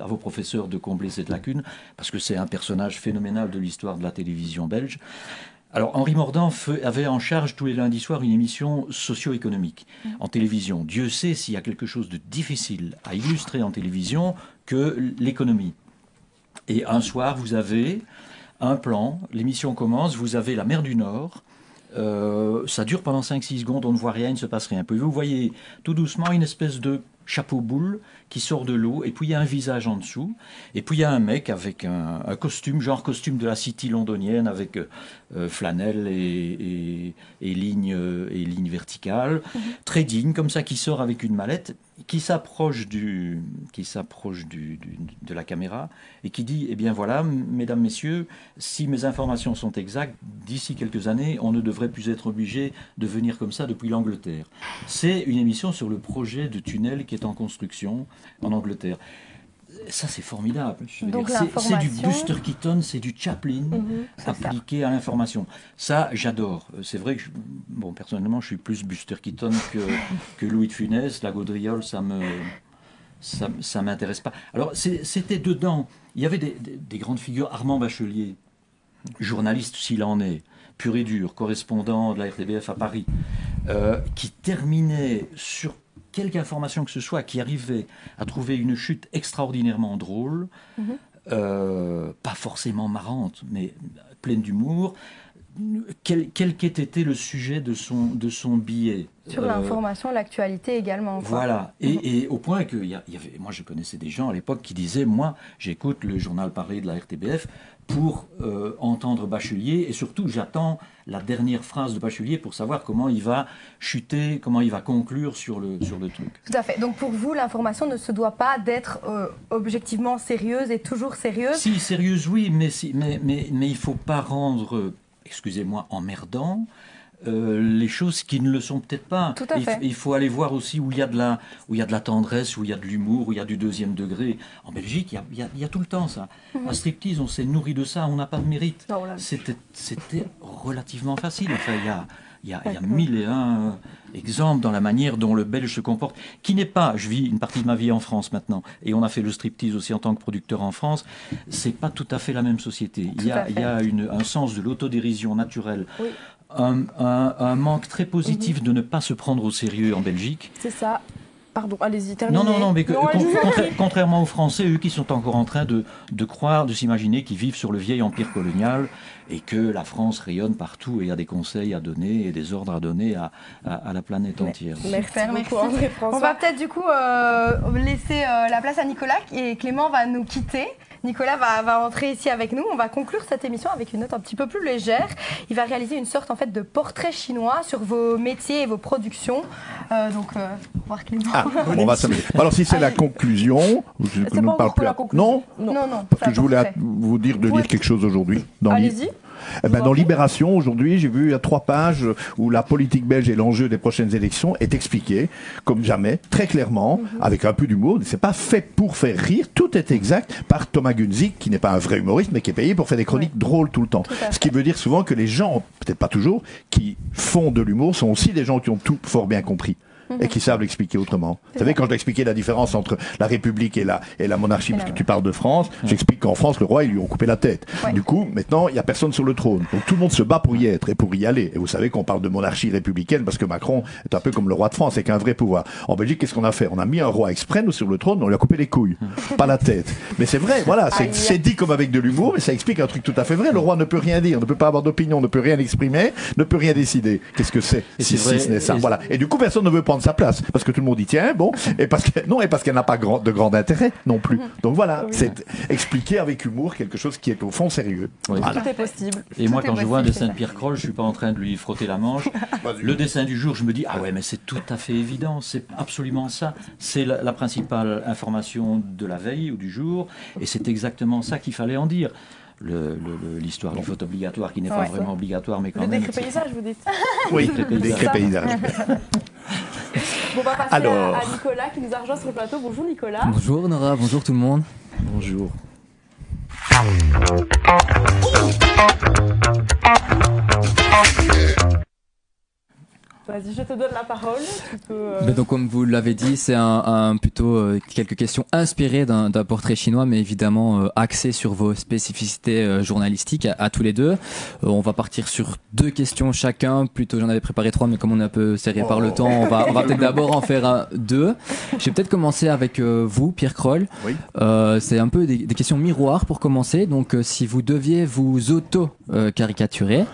à vos professeurs de combler cette lacune, parce que c'est un personnage phénoménal de l'histoire de la télévision belge. Alors, Henri Mordant avait en charge tous les lundis soirs une émission socio-économique en télévision. Dieu sait s'il y a quelque chose de difficile à illustrer en télévision que l'économie. Et un soir, vous avez un plan, l'émission commence, vous avez la mer du Nord. Ça dure pendant 5-6 secondes, on ne voit rien, il ne se passe rien. Puis vous voyez tout doucement une espèce de chapeau boule qui sort de l'eau, et puis il y a un visage en dessous, et puis il y a un mec avec un costume, genre costume de la City londonienne, avec flanelle et ligne verticale, très digne, comme ça, qui sort avec une mallette, qui s'approche de la caméra, et qui dit, eh bien voilà, mesdames, messieurs, si mes informations sont exactes, d'ici quelques années, on ne devrait plus être obligé de venir comme ça depuis l'Angleterre. C'est une émission sur le projet de tunnel qui est en construction en Angleterre. Ça, c'est formidable. C'est du Buster Keaton, c'est du Chaplin appliqué à l'information. Ça, j'adore. C'est vrai que, personnellement, je suis plus Buster Keaton que Louis de Funès. La Gaudriole, ça m'intéresse pas. Alors, c'était dedans. Il y avait des grandes figures. Armand Bachelier, journaliste s'il en est, pur et dur, correspondant de la RTBF à Paris, qui terminait sur quelque information que ce soit, qui arrivait à trouver une chute extraordinairement drôle, pas forcément marrante, mais pleine d'humour, quel qu'ait été le sujet de son billet. Sur l'information, l'actualité également. Quoi. Voilà, et au point que moi je connaissais des gens à l'époque qui disaient, moi j'écoute le journal Paris de la RTBF pour entendre Bachelier, et surtout j'attends la dernière phrase de Bachelier pour savoir comment il va chuter, comment il va conclure sur le truc. Tout à fait, donc pour vous l'information ne se doit pas d'être objectivement sérieuse et toujours sérieuse. Si, sérieuse oui, mais il ne faut pas rendre, excusez-moi, emmerdant les choses qui ne le sont peut-être pas. Tout à fait. Il faut aller voir aussi où il y a de la tendresse, où il y a de l'humour, où il y a du deuxième degré. En Belgique, il y a tout le temps ça. À striptease, on s'est nourri de ça, on n'a pas de mérite. C'était relativement facile. Enfin, il y a 1001 exemples dans la manière dont le Belge se comporte, qui n'est pas, je vis une partie de ma vie en France maintenant, et on a fait le striptease aussi en tant que producteur en France, c'est pas tout à fait la même société. Il y a un sens de l'autodérision naturelle. Oui. Un manque très positif de ne pas se prendre au sérieux en Belgique. C'est ça. Pardon, allez-y, terminez. Non, mais contrairement aux Français, eux qui sont encore en train de croire, de s'imaginer qu'ils vivent sur le vieil empire colonial et que la France rayonne partout et a des conseils à donner et des ordres à donner à la planète entière. Merci beaucoup, André-François. On va peut-être du coup laisser la place à Nicolas et Clément va nous quitter. Nicolas va entrer ici avec nous. On va conclure cette émission avec une note un petit peu plus légère. Il va réaliser une sorte en fait de portrait chinois sur vos métiers et vos productions. Donc, au revoir Clément. On va s'amuser. Alors si c'est la conclusion, je ne parle plus. Non, parce que je voulais vous dire de lire quelque chose aujourd'hui. Allez-y. Dans Libération, aujourd'hui, j'ai vu il y a 3 pages où la politique belge et l'enjeu des prochaines élections est expliqué, comme jamais, très clairement, avec un peu d'humour. C'est pas fait pour faire rire, tout est exact, par Thomas Gunzig, qui n'est pas un vrai humoriste, mais qui est payé pour faire des chroniques drôles tout le temps. Ce qui veut dire souvent que les gens, peut-être pas toujours, qui font de l'humour sont aussi des gens qui ont tout fort bien compris. Et qui savent l'expliquer autrement. Vous savez, quand je l'expliquais la différence entre la République et la monarchie, parce que tu parles de France, j'explique qu'en France, le roi, ils lui ont coupé la tête. Du coup, maintenant, il n'y a personne sur le trône. Donc tout le monde se bat pour y être et pour y aller. Et vous savez qu'on parle de monarchie républicaine parce que Macron est un peu comme le roi de France, c'est qu'un vrai pouvoir. En Belgique, qu'est-ce qu'on a fait? On a mis un roi exprès, nous, sur le trône, on lui a coupé les couilles, pas la tête. Mais c'est vrai, voilà, c'est dit comme avec de l'humour, mais ça explique un truc tout à fait vrai. Le roi ne peut rien dire, ne peut pas avoir d'opinion, ne peut rien exprimer, ne peut rien décider. Qu'est-ce que c'est si ce n'est ça? Voilà. Et du coup, personne ne veut prendre sa place. Parce que tout le monde y tient, bon, et parce qu'elle n'a pas de grand intérêt non plus. Donc voilà, c'est expliquer avec humour quelque chose qui est au fond sérieux. Oui. Voilà. Tout est possible. Et moi, quand je vois un dessin de Pierre Kroll, je suis pas en train de lui frotter la manche. Le dessin du jour, je me dis, ah ouais, mais c'est tout à fait évident, c'est absolument ça. C'est la principale information de la veille ou du jour, et c'est exactement ça qu'il fallait en dire. L'histoire du vote obligatoire qui n'est pas vraiment obligatoire, mais quand même. Le décret paysage, vous dites? Oui, le décret paysage. Bon, on va passer à Nicolas qui nous a rejoint sur le plateau. Bonjour Nicolas. Bonjour Nora, bonjour tout le monde. Bonjour. Vas-y, je te donne la parole. Tu peux, Mais donc, comme vous l'avez dit, c'est plutôt quelques questions inspirées d'un portrait chinois, mais évidemment axées sur vos spécificités journalistiques à tous les deux. On va partir sur 2 questions chacun. Plutôt, j'en avais préparé 3, mais comme on est un peu serré par le temps, on va peut-être d'abord en faire 2. Je vais peut-être commencer avec vous, Pierre Kroll. Oui. C'est un peu des questions miroirs pour commencer. Donc, si vous deviez vous auto-caricaturer,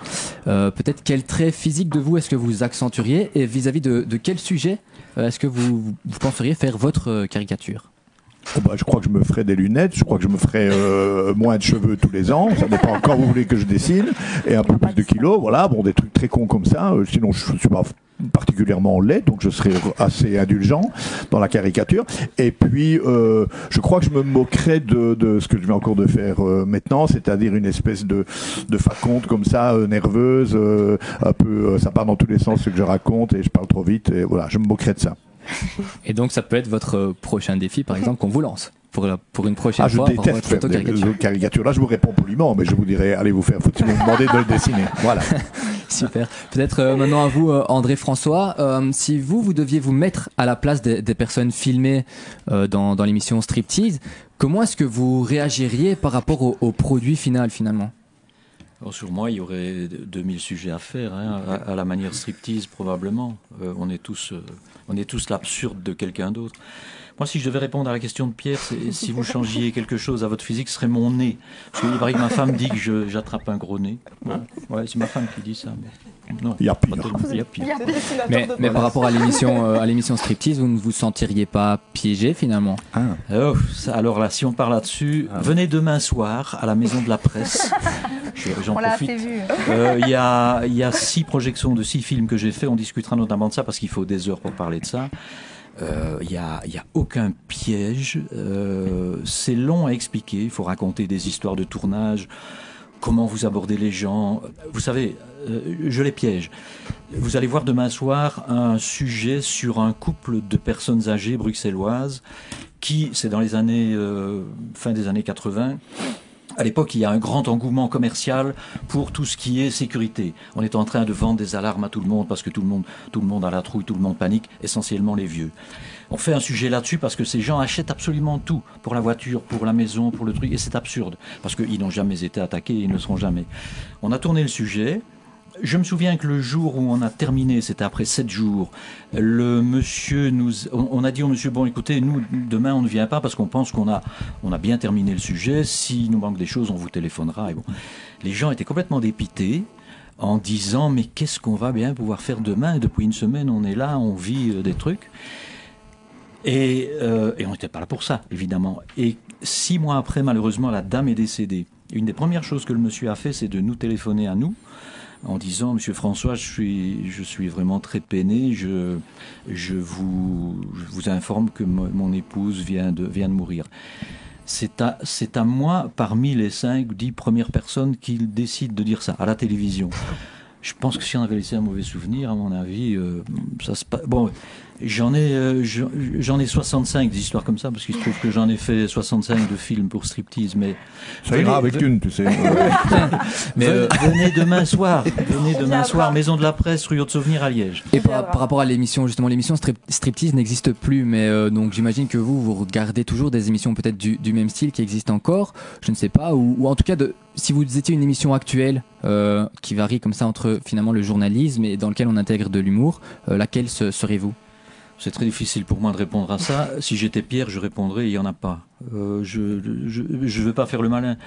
peut-être quel trait physique de vous est-ce que vous accentueriez et vis-à-vis de quel sujet est-ce que vous penseriez faire votre caricature? Je crois que je me ferai des lunettes, je crois que je me ferai moins de cheveux tous les ans, ça dépend quand vous voulez que je dessine, et un peu plus de kilos, voilà, bon, des trucs très cons comme ça, sinon je suis pas particulièrement laid, donc je serai assez indulgent dans la caricature. Et puis, je crois que je me moquerai de ce que je viens encore de faire maintenant, c'est-à-dire une espèce de faconde comme ça, nerveuse, un peu, ça part dans tous les sens ce que je raconte, et je parle trop vite, et voilà, je me moquerai de ça. Et donc ça peut être votre prochain défi, par exemple, qu'on vous lance pour une prochaine fois. Je déteste faire des caricatures. Là, je vous réponds poliment, mais je vous dirais, allez vous faire foutre si vous me demandez de le dessiner. Voilà. Super. Peut-être maintenant à vous, André-François, si vous deviez vous mettre à la place des personnes filmées dans l'émission Striptease, comment est-ce que vous réagiriez par rapport au produit final, finalement? Alors, sur moi, il y aurait 2000 sujets à faire, hein, à la manière striptease probablement. On est tous l'absurde de quelqu'un d'autre. Moi, si je devais répondre à la question de Pierre, si vous changiez quelque chose à votre physique, ce serait mon nez. Parce qu'il paraît que ma femme dit que j'attrape un gros nez. Ouais, c'est ma femme qui dit ça. Mais non, il y a pire. Mais par rapport à l'émission Striptease, vous ne vous sentiriez pas piégé finalement? Alors là, si on parle là-dessus, venez demain soir à la Maison de la Presse. J'en profite. Il y a 6 projections de 6 films que j'ai fait. On discutera notamment de ça parce qu'il faut des heures pour parler de ça. Il y a aucun piège. C'est long à expliquer. Il faut raconter des histoires de tournage. Comment vous abordez les gens. Vous savez, je les piège. Vous allez voir demain soir un sujet sur un couple de personnes âgées bruxelloises qui, c'est dans les années fin des années 80. À l'époque, il y a un grand engouement commercial pour tout ce qui est sécurité. On est en train de vendre des alarmes à tout le monde parce que tout le monde a la trouille, tout le monde panique, essentiellement les vieux. On fait un sujet là-dessus parce que ces gens achètent absolument tout pour la voiture, pour la maison, pour le truc, et c'est absurde parce qu'ils n'ont jamais été attaqués et ils ne le seront jamais. On a tourné le sujet. Je me souviens que le jour où on a terminé, c'était après 7 jours, le monsieur on a dit au monsieur, bon écoutez, nous demain on ne vient pas parce qu'on pense qu'on a bien terminé le sujet, s'il nous manque des choses on vous téléphonera. Et bon, les gens étaient complètement dépités en disant mais qu'est-ce qu'on va bien pouvoir faire demain, et depuis une semaine on est là, on vit des trucs. Et on n'était pas là pour ça, évidemment. Et 6 mois après, malheureusement, la dame est décédée. Une des premières choses que le monsieur a fait, c'est de nous téléphoner à nous, en disant « Monsieur François, je suis vraiment très peiné, je vous informe que mon épouse vient de mourir. » C'est à moi, parmi les 5 ou 10 premières personnes, qu'il décide de dire ça, à la télévision. Je pense que si on avait laissé un mauvais souvenir, à mon avis, ça se passe... Bon, j'en ai 65 d'histoires comme ça, parce qu'il se trouve que j'en ai fait 65 de films pour striptease, mais... Ça ira avec une, tu sais. Mais venez demain soir, Maison de la Presse, rue Haute-Souvenir à Liège. Et par rapport à l'émission, justement, l'émission Striptease n'existe plus, mais donc j'imagine que vous regardez toujours des émissions peut-être du même style qui existent encore, je ne sais pas, ou en tout cas, si vous étiez une émission actuelle qui varie comme ça entre finalement le journalisme et dans lequel on intègre de l'humour, laquelle serez-vous ? C'est très difficile pour moi de répondre à ça. Si j'étais Pierre, je répondrais, il n'y en a pas. Je ne veux pas faire le malin.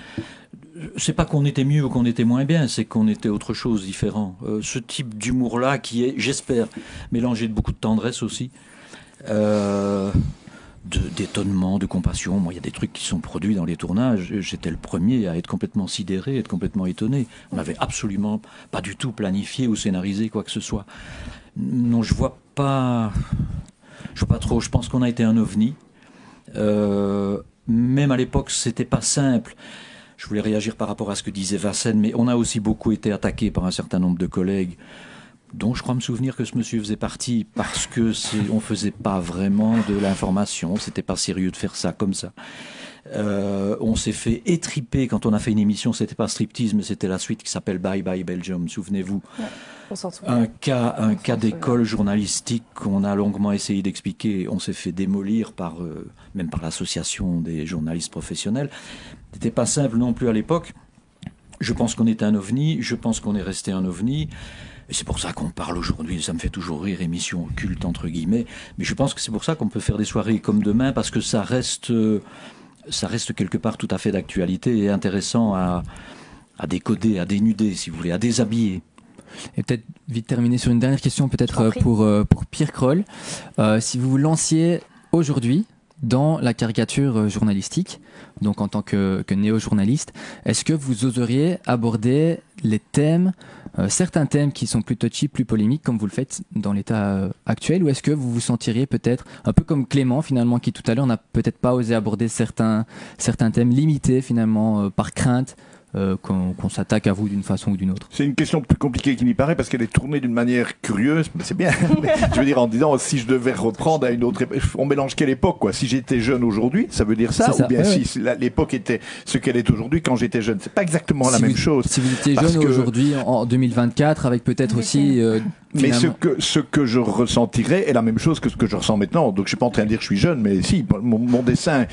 C'est pas qu'on était mieux ou qu'on était moins bien, c'est qu'on était autre chose, différent. Ce type d'humour-là qui est, j'espère, mélangé de beaucoup de tendresse aussi, d'étonnement, de compassion. Moi, il y a des trucs qui sont produits dans les tournages. J'étais le premier à être complètement sidéré, être complètement étonné. On n'avait absolument pas du tout planifié ou scénarisé quoi que ce soit. Non, je vois pas trop. Je pense qu'on a été un ovni. Même à l'époque, c'était pas simple. Je voulais réagir par rapport à ce que disait Vassen, mais on a aussi beaucoup été attaqué par un certain nombre de collègues, dont je crois me souvenir que ce monsieur faisait partie, parce que on faisait pas vraiment de l'information. C'était pas sérieux de faire ça comme ça. On s'est fait étriper quand on a fait une émission. C'était pas striptease, mais c'était la suite qui s'appelle Bye Bye Belgium. Souvenez-vous. Ouais. Un cas d'école journalistique qu'on a longuement essayé d'expliquer. On s'est fait démolir même par l'association des journalistes professionnels. C'était pas simple non plus à l'époque. Je pense qu'on était un ovni. Je pense qu'on est resté un ovni. Et c'est pour ça qu'on parle aujourd'hui. Ça me fait toujours rire, émission occulte entre guillemets. Mais je pense que c'est pour ça qu'on peut faire des soirées comme demain, parce que ça reste quelque part tout à fait d'actualité et intéressant à décoder, à dénuder, si vous voulez, à déshabiller. Et peut-être vite terminer sur une dernière question, peut-être pour Pierre Kroll. Si vous vous lanciez aujourd'hui dans la caricature journalistique, donc en tant que néo-journaliste, est-ce que vous oseriez aborder les thèmes, certains thèmes qui sont plus touchy, plus polémiques, comme vous le faites dans l'état actuel, ou est-ce que vous vous sentiriez peut-être, un peu comme Clément finalement, qui tout à l'heure n'a peut-être pas osé aborder certains thèmes limités finalement par crainte qu'on s'attaque à vous d'une façon ou d'une autre? C'est une question plus compliquée qu'il n'y paraît parce qu'elle est tournée d'une manière curieuse. C'est bien. Je veux dire, en disant, si je devais reprendre à une autre époque, on mélange quelle époque, quoi. Si j'étais jeune aujourd'hui, ça veut dire ça, ou bien si l'époque était ce qu'elle est aujourd'hui quand j'étais jeune. C'est pas exactement la même chose. Si vous étiez jeune aujourd'hui, en 2024, avec peut-être aussi... mais ce que je ressentirais est la même chose que ce que je ressens maintenant. Donc je suis pas en train de dire que je suis jeune, mais si, mon dessin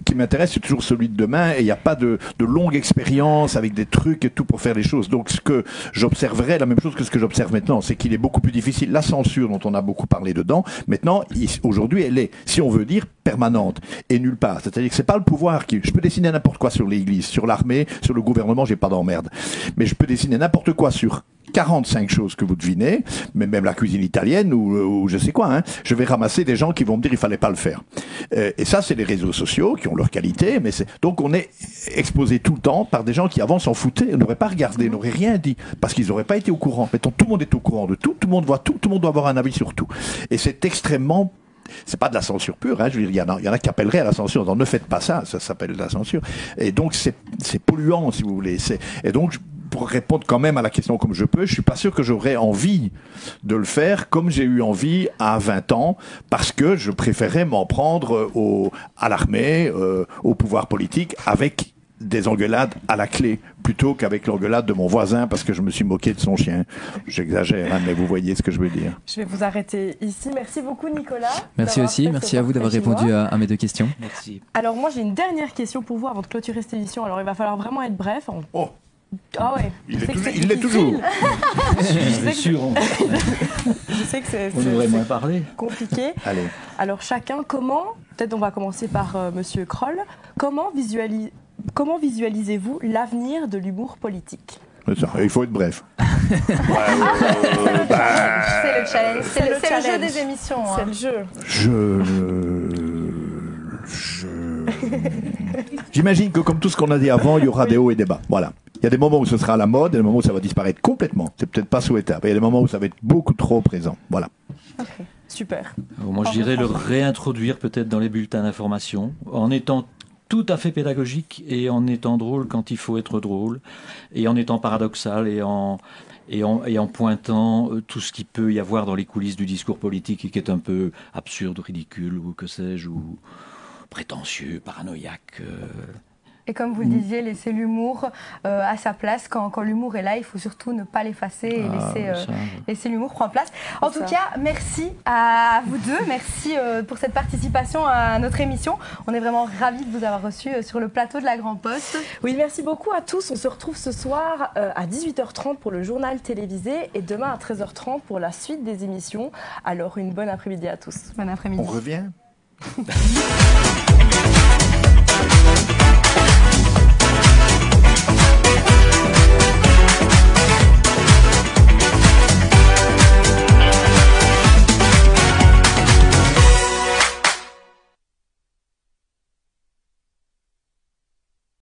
qui m'intéresse, c'est toujours celui de demain, et il n'y a pas de longue expérience science, avec des trucs et tout pour faire les choses. Donc ce que j'observerais, la même chose que ce que j'observe maintenant, c'est qu'il est beaucoup plus difficile. La censure dont on a beaucoup parlé dedans, maintenant, aujourd'hui, elle est, si on veut dire, permanente et nulle part. C'est-à-dire que c'est pas le pouvoir qui... Je peux dessiner n'importe quoi sur l'Église, sur l'armée, sur le gouvernement, j'ai pas d'emmerde. Mais je peux dessiner n'importe quoi sur 45 choses que vous devinez, mais même la cuisine italienne ou je sais quoi, hein, je vais ramasser des gens qui vont me dire il fallait pas le faire. Et ça, c'est les réseaux sociaux qui ont leur qualité, mais donc on est exposé tout le temps par des gens qui avant s'en foutaient, n'auraient pas regardé, n'auraient rien dit, parce qu'ils n'auraient pas été au courant. Mettons, tout le monde est au courant de tout, tout le monde voit tout, tout le monde doit avoir un avis sur tout. Et c'est extrêmement... C'est pas de la censure pure, hein, je veux dire, il y en a qui appelleraient à la censure, donc ne faites pas ça, ça s'appelle de la censure. Et donc c'est polluant, si vous voulez. Et donc, pour répondre quand même à la question comme je peux, je suis pas sûr que j'aurais envie de le faire comme j'ai eu envie à 20 ans, parce que je préférais m'en prendre à l'armée, au pouvoir politique, avec des engueulades à la clé, plutôt qu'avec l'engueulade de mon voisin parce que je me suis moqué de son chien. J'exagère, hein, mais vous voyez ce que je veux dire. Je vais vous arrêter ici. Merci beaucoup, Nicolas. Merci aussi, merci à vous d'avoir répondu à mes deux questions. Merci. Alors moi, j'ai une dernière question pour vous avant de clôturer cette émission. Alors il va falloir vraiment être bref. Oh. Ah ouais. Il l'est toujours. Je suis sûr. Je sais que c'est moins parler. Compliqué. Allez. Alors chacun, peut-être on va commencer par Monsieur Kroll, comment visualisez-vous l'avenir de l'humour politique? Il faut être bref. C'est le challenge. C'est le jeu des émissions. C'est le jeu. J'imagine que comme tout ce qu'on a dit avant, il y aura des hauts et des bas. Voilà. Il y a des moments où ce sera à la mode, et des moments où ça va disparaître complètement. C'est peut-être pas souhaitable. Il y a des moments où ça va être beaucoup trop présent. Voilà. Okay. Super. Moi, je dirais le réintroduire peut-être dans les bulletins d'information, en étant tout à fait pédagogique et en étant drôle quand il faut être drôle, et en étant paradoxal et en pointant tout ce qu'il peut y avoir dans les coulisses du discours politique et qui est un peu absurde, ridicule ou que sais-je, ou prétentieux, paranoïaque. Et comme vous le disiez, laisser l'humour à sa place. Quand l'humour est là, il faut surtout ne pas l'effacer et laisser l'humour prendre place. En tout cas, merci à vous deux. Merci pour cette participation à notre émission. On est vraiment ravis de vous avoir reçus sur le plateau de la Grand Poste. Oui, merci beaucoup à tous. On se retrouve ce soir à 18h30 pour le journal télévisé et demain à 13h30 pour la suite des émissions. Alors, une bonne après-midi à tous. Bon après-midi. On revient.